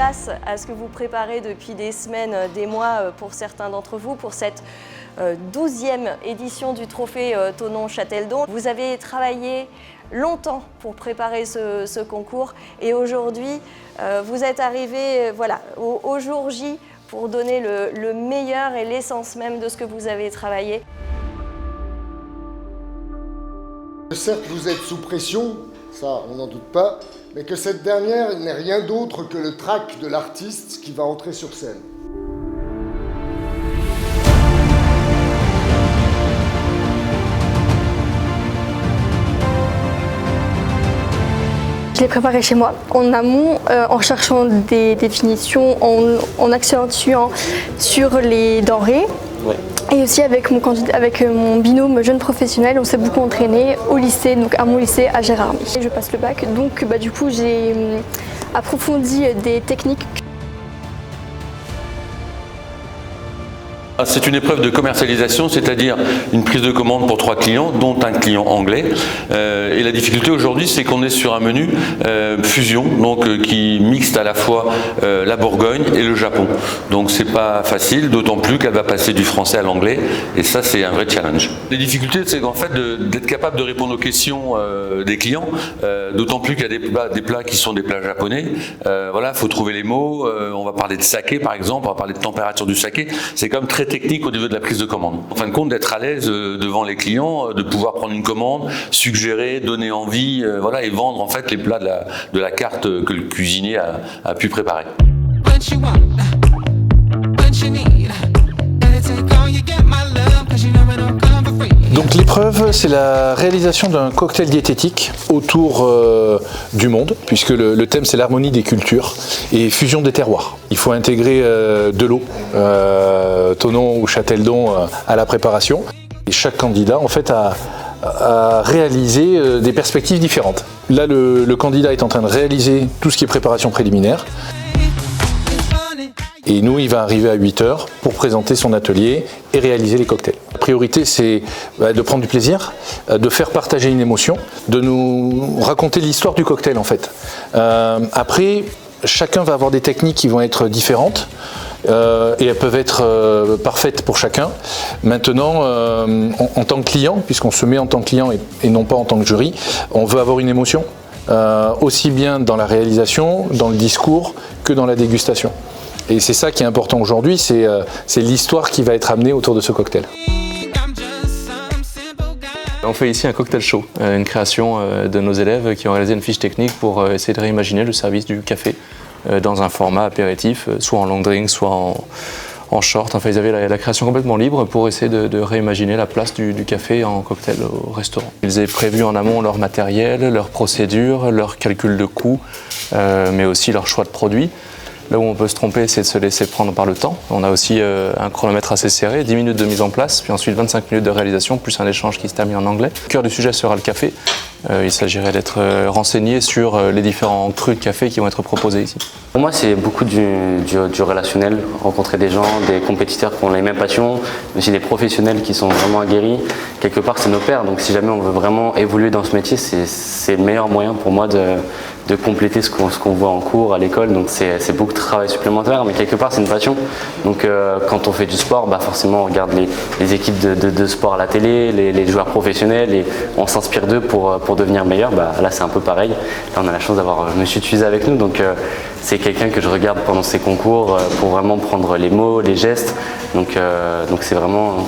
place à ce que vous préparez depuis des semaines, des mois pour certains d'entre vous, pour cette 12e édition du trophée Thonon-Châteldon. Vous avez travaillé longtemps pour préparer ce concours et aujourd'hui, vous êtes arrivé au jour J pour donner le meilleur et l'essence même de ce que vous avez travaillé. Certes, vous êtes sous pression, ça on n'en doute pas, mais que cette dernière n'est rien d'autre que le trac de l'artiste qui va entrer sur scène. Je l'ai préparé chez moi, en amont, en cherchant des définitions, en accentuant sur les denrées. Ouais. Et aussi avec mon binôme jeune professionnel, on s'est beaucoup entraîné au lycée, donc à mon lycée à Gérardmer. Je passe le bac, donc du coup j'ai approfondi des techniques. C'est une épreuve de commercialisation, c'est-à-dire une prise de commande pour 3 clients, dont un client anglais. Et la difficulté aujourd'hui, c'est qu'on est sur un menu fusion, donc qui mixte à la fois la Bourgogne et le Japon. Donc c'est pas facile, d'autant plus qu'elle va passer du français à l'anglais. Et ça, c'est un vrai challenge. Les difficultés, c'est qu'en fait d'être capable de répondre aux questions des clients, d'autant plus qu'il y a des plats qui sont des plats japonais. Voilà, faut trouver les mots. On va parler de saké, par exemple. On va parler de température du saké. C'est comme très technique au niveau de la prise de commande. En fin de compte, d'être à l'aise devant les clients, de pouvoir prendre une commande, suggérer, donner envie, et vendre en fait les plats de la carte que le cuisinier a pu préparer. Donc l'épreuve, c'est la réalisation d'un cocktail diététique autour du monde, puisque le thème c'est l'harmonie des cultures et fusion des terroirs. Il faut intégrer de l'eau, Thonon ou Châteldon à la préparation. Et chaque candidat en fait a réalisé des perspectives différentes. Là, le candidat est en train de réaliser tout ce qui est préparation préliminaire. Et nous, il va arriver à 8h pour présenter son atelier et réaliser les cocktails. La priorité, c'est de prendre du plaisir, de faire partager une émotion, de nous raconter l'histoire du cocktail en fait. Après, chacun va avoir des techniques qui vont être différentes et elles peuvent être parfaites pour chacun. Maintenant, en tant que client, puisqu'on se met en tant que client et non pas en tant que jury, on veut avoir une émotion, aussi bien dans la réalisation, dans le discours, que dans la dégustation. Et c'est ça qui est important aujourd'hui, c'est l'histoire qui va être amenée autour de ce cocktail. On fait ici un cocktail show, une création de nos élèves qui ont réalisé une fiche technique pour essayer de réimaginer le service du café dans un format apéritif, soit en long drink, soit en short. Enfin, ils avaient la création complètement libre pour essayer de réimaginer la place du café en cocktail au restaurant. Ils avaient prévu en amont leur matériel, leurs procédures, leur calcul de coûts, mais aussi leur choix de produits. Là où on peut se tromper, c'est de se laisser prendre par le temps. On a aussi un chronomètre assez serré, 10 minutes de mise en place, puis ensuite 25 minutes de réalisation, plus un échange qui se termine en anglais. Le cœur du sujet sera le café. Il s'agirait d'être renseigné sur les différents crus de café qui vont être proposés ici. Pour moi, c'est beaucoup du relationnel, rencontrer des gens, des compétiteurs qui ont les mêmes passions, mais aussi des professionnels qui sont vraiment aguerris. Quelque part, c'est nos pairs, donc si jamais on veut vraiment évoluer dans ce métier, c'est le meilleur moyen pour moi de compléter ce qu'on voit en cours, à l'école. Donc c'est beaucoup de travail supplémentaire, mais quelque part, c'est une passion. Donc quand on fait du sport, forcément, on regarde les équipes de sport à la télé, les joueurs professionnels, et on s'inspire d'eux pour devenir meilleur. Là, c'est un peu pareil. Là, on a la chance d'avoir Monsieur Tuisa avec nous, donc c'est quelqu'un que je regarde pendant ces concours pour vraiment prendre les mots, les gestes. Donc c'est vraiment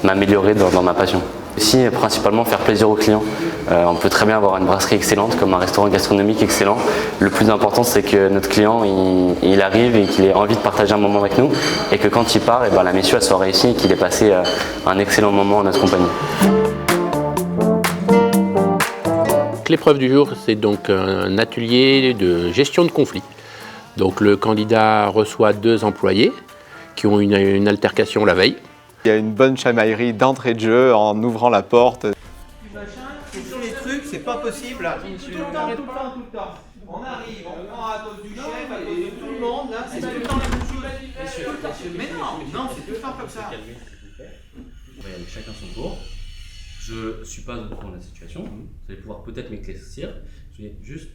m'améliorer dans ma passion. Aussi, principalement faire plaisir aux clients. On peut très bien avoir une brasserie excellente, comme un restaurant gastronomique excellent. Le plus important, c'est que notre client il arrive et qu'il ait envie de partager un moment avec nous, et que quand il part, la mission elle soit réussie et qu'il ait passé un excellent moment en notre compagnie. L'épreuve du jour, c'est donc un atelier de gestion de conflits. Donc le candidat reçoit 2 employés qui ont une altercation la veille. Il y a une bonne chamaillerie d'entrée de jeu en ouvrant la porte. Sur les trucs, c'est pas possible. Tout le temps. On arrive, on prend à cause du chef, à cause de tout le monde. Là, c'est tout le temps la même chose. Mais non, c'est tout le temps comme ça. On va y aller chacun son tour. Je suis pas au courant de la situation. Vous allez pouvoir peut-être m'éclaircir. Je vais juste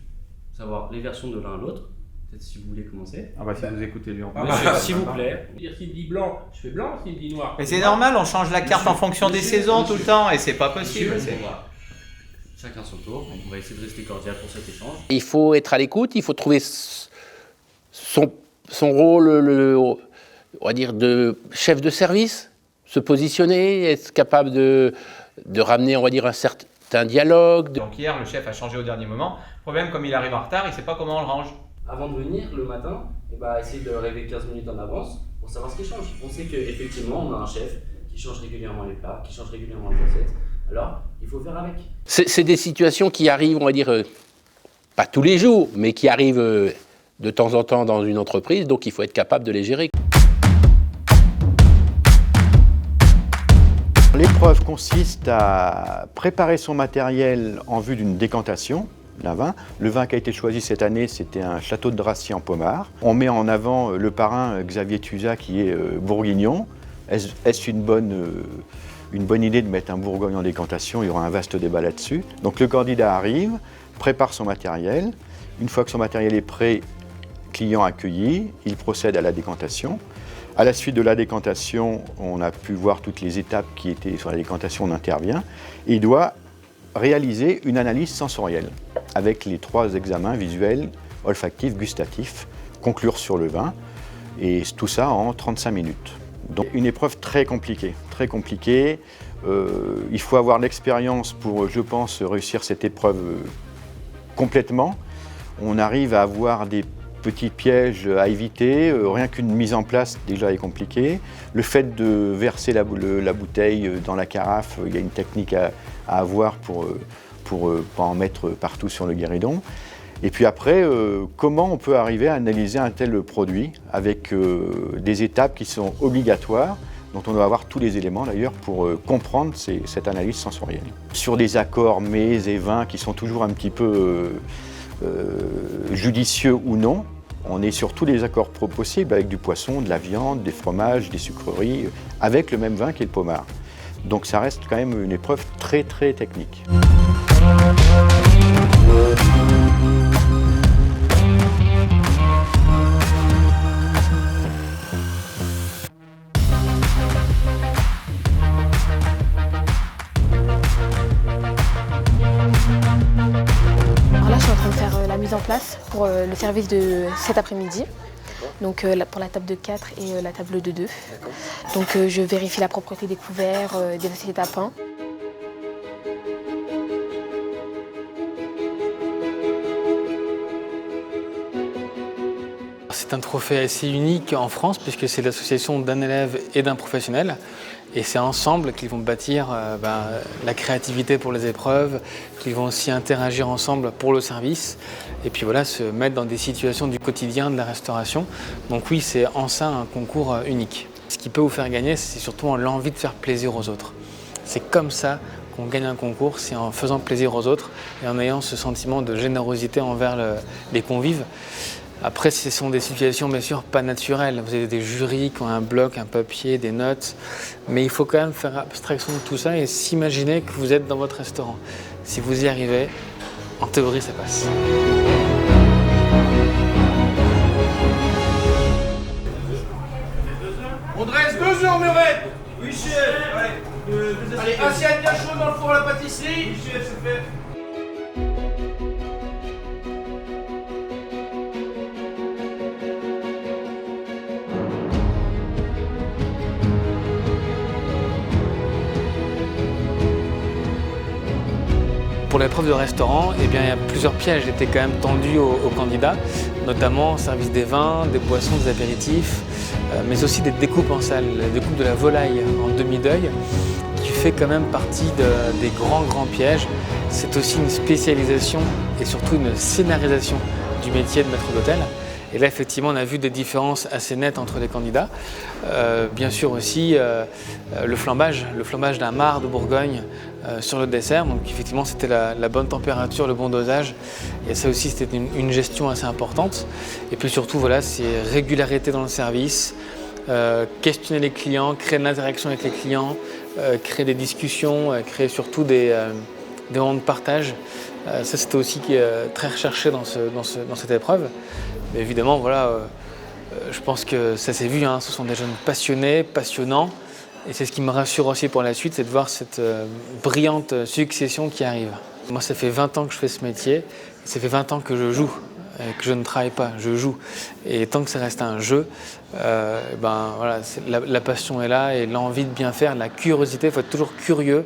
savoir les versions de l'un à l'autre. peut-être si vous voulez commencer. Ah bah si vous écoutez lui en plus. Monsieur, s'il vous plaît. S'il me dit blanc, je fais blanc, s'il me dit noir. Mais c'est normal, on change la carte en fonction des saisons tout le temps et c'est pas possible. Chacun son tour, on va essayer de rester cordial pour cet échange. Il faut être à l'écoute, il faut trouver son rôle, on va dire, de chef de service, se positionner, être capable de ramener, on va dire, un certain dialogue. Donc hier, le chef a changé au dernier moment. Le problème, comme il arrive en retard, il ne sait pas comment on le range. Avant de venir le matin, essayer de rêver 15 minutes en avance pour savoir ce qui change. On sait qu'effectivement, on a un chef qui change régulièrement les plats, qui change régulièrement les assiettes. Alors, il faut faire avec. C'est des situations qui arrivent, on va dire, pas tous les jours, mais qui arrivent de temps en temps dans une entreprise, donc il faut être capable de les gérer. L'épreuve consiste à préparer son matériel en vue d'une décantation d'un vin. Le vin qui a été choisi cette année, c'était un château de Dracy en Pommard. On met en avant le parrain Xavier Tuzat qui est bourguignon. Est-ce une bonne idée de mettre un Bourgogne en décantation? Il y aura un vaste débat là-dessus. Donc le candidat arrive, prépare son matériel. Une fois que son matériel est prêt, client accueilli, il procède à la décantation. À la suite de la décantation, on a pu voir toutes les étapes qui étaient sur la décantation, on intervient. Et il doit réaliser une analyse sensorielle avec les 3 examens visuels, olfactifs, gustatifs, conclure sur le vin, et tout ça en 35 minutes. Donc une épreuve très compliquée, très compliquée. Il faut avoir l'expérience pour, je pense, réussir cette épreuve complètement. On arrive à avoir des petits pièges à éviter, rien qu'une mise en place déjà est compliquée. Le fait de verser la bouteille dans la carafe, il y a une technique à avoir pour pas en mettre partout sur le guéridon. Et puis après, comment on peut arriver à analyser un tel produit avec des étapes qui sont obligatoires, dont on doit avoir tous les éléments d'ailleurs pour comprendre cette analyse sensorielle. Sur des accords mets et vins qui sont toujours un petit peu judicieux ou non, on est sur tous les accords possibles avec du poisson, de la viande, des fromages, des sucreries, avec le même vin qui est le pommard. Donc ça reste quand même une épreuve très très technique. En place pour le service de cet après-midi, donc pour la table de 4 et la table de 2. Donc je vérifie la propreté des couverts, des assiettes à pain. C'est un trophée assez unique en France puisque c'est l'association d'un élève et d'un professionnel. Et c'est ensemble qu'ils vont bâtir la créativité pour les épreuves, qu'ils vont aussi interagir ensemble pour le service. Et puis voilà, se mettre dans des situations du quotidien de la restauration. Donc oui, c'est en ça un concours unique. Ce qui peut vous faire gagner, c'est surtout l'envie de faire plaisir aux autres. C'est comme ça qu'on gagne un concours, c'est en faisant plaisir aux autres et en ayant ce sentiment de générosité envers les convives. Après, ce sont des situations bien sûr pas naturelles. Vous avez des jurys qui ont un bloc, un papier, des notes. Mais il faut quand même faire abstraction de tout ça et s'imaginer que vous êtes dans votre restaurant. Si vous y arrivez, en théorie, ça passe. On dresse 2 heures, Muret. Oui, chef. Allez, assiette bien chaude dans le four à la pâtisserie. Oui, chef, c'est fait. Pour l'épreuve de restaurant, il y a plusieurs pièges qui étaient quand même tendus aux candidats, notamment au service des vins, des boissons, des apéritifs, mais aussi des découpes en salle, la découpe de la volaille en demi-deuil, qui fait quand même partie des grands pièges. C'est aussi une spécialisation et surtout une scénarisation du métier de maître d'hôtel. Et là, effectivement, on a vu des différences assez nettes entre les candidats. Bien sûr aussi le flambage d'un marc de Bourgogne sur le dessert. Donc effectivement, c'était la bonne température, le bon dosage. Et ça aussi, c'était une gestion assez importante. Et puis surtout, voilà, c'est régularité dans le service, questionner les clients, créer de l'interaction avec les clients, créer des discussions, créer surtout des moments de partage. Ça, c'était aussi très recherché dans cette épreuve. Mais évidemment, voilà, je pense que ça s'est vu, hein, ce sont des jeunes passionnés, passionnants. Et c'est ce qui me rassure aussi pour la suite, c'est de voir cette brillante succession qui arrive. Moi, ça fait 20 ans que je fais ce métier, et ça fait 20 ans que je joue, que je ne travaille pas, je joue. Et tant que ça reste un jeu, voilà, la passion est là et l'envie de bien faire, la curiosité, il faut être toujours curieux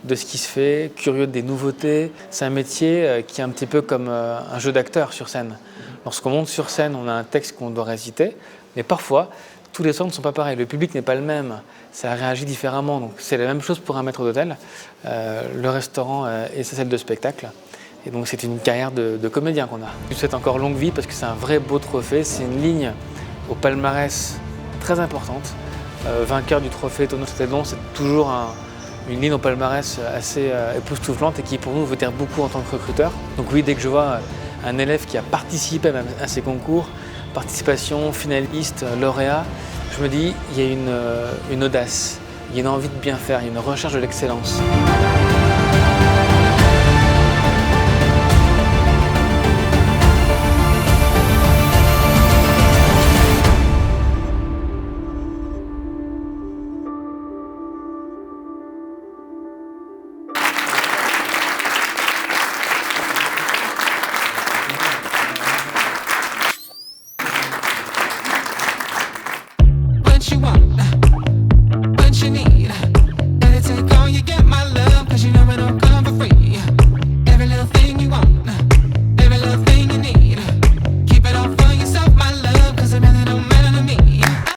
de ce qui se fait, curieux des nouveautés. C'est un métier qui est un petit peu comme un jeu d'acteur sur scène. Lorsqu'on monte sur scène, on a un texte qu'on doit réciter, mais parfois, tous les sons ne sont pas pareils, le public n'est pas le même, ça réagit différemment. Donc c'est la même chose pour un maître d'hôtel, le restaurant et sa salle de spectacle. Et donc c'est une carrière de comédien qu'on a. Je souhaite encore longue vie parce que c'est un vrai beau trophée, c'est une ligne au palmarès très importante. Vainqueur du trophée Tonneau Châtelet-Don, c'est toujours une ligne au palmarès assez époustouflante et qui pour nous veut dire beaucoup en tant que recruteur. Donc oui, dès que je vois un élève qui a participé à ces concours, participation, finaliste, lauréat, je me dis il y a une audace, il y a une envie de bien faire, il y a une recherche de l'excellence.